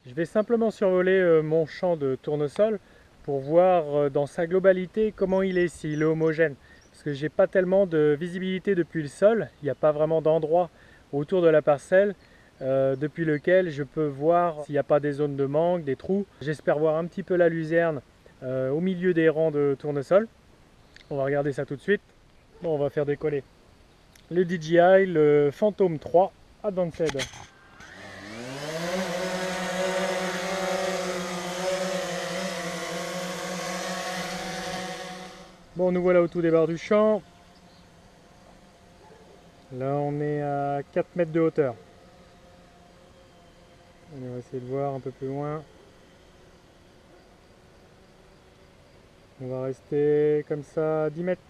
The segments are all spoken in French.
Je vais simplement survoler mon champ de tournesol pour voir dans sa globalité comment il est, s'il est homogène. Parce que j'ai pas tellement de visibilité depuis le sol, il n'y a pas vraiment d'endroit autour de la parcelle depuis lequel je peux voir s'il n'y a pas des zones de manque, des trous. J'espère voir un petit peu la luzerne au milieu des rangs de tournesol. On va regarder ça tout de suite. Bon, on va faire décoller le DJI, le Phantom 3 Advanced. Bon, nous voilà au tout départ du champ. Là, on est à 4 mètres de hauteur. Allez, on va essayer de voir un peu plus loin. On va rester comme ça à 10 mètres.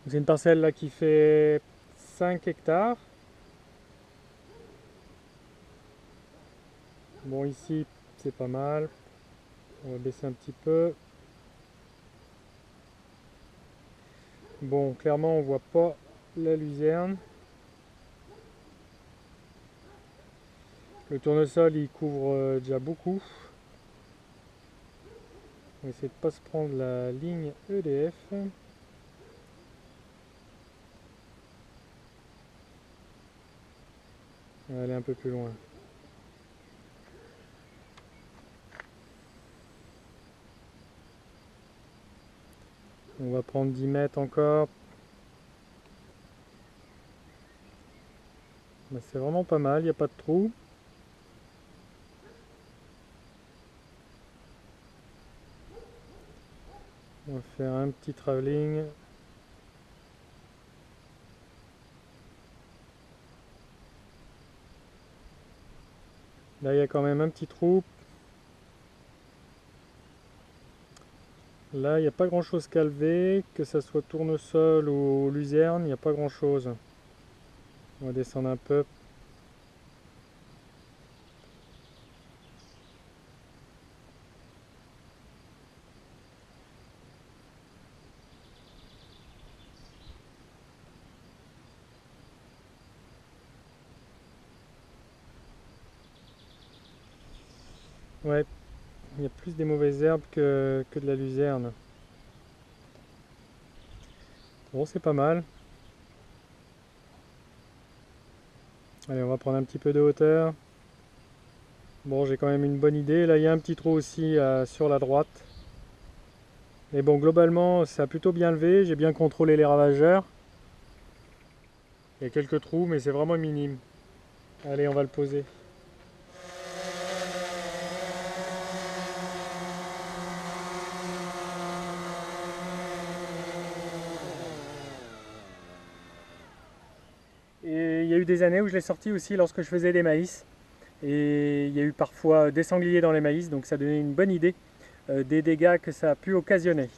C'est une parcelle là qui fait 5 hectares. Bon, ici, c'est pas mal. On va baisser un petit peu. Bon, clairement, on voit pas la luzerne. Le tournesol, il couvre déjà beaucoup. On va essayer de ne pas se prendre la ligne EDF. On va aller un peu plus loin. On va prendre 10 mètres encore. C'est vraiment pas mal, il n'y a pas de trou. On va faire un petit travelling. Là, il y a quand même un petit trou. Là, il n'y a pas grand chose qu'à lever, que ce soit tournesol ou luzerne, il n'y a pas grand chose. On va descendre un peu. Ouais, il y a plus des mauvaises herbes que de la luzerne. Bon, c'est pas mal. Allez, on va prendre un petit peu de hauteur. Bon, j'ai quand même une bonne idée. Là, il y a un petit trou aussi sur la droite. Mais bon, globalement, ça a plutôt bien levé. J'ai bien contrôlé les ravageurs. Il y a quelques trous, mais c'est vraiment minime. Allez, on va le poser. Et il y a eu des années où je l'ai sorti aussi lorsque je faisais des maïs. Et il y a eu parfois des sangliers dans les maïs, donc ça donnait une bonne idée des dégâts que ça a pu occasionner.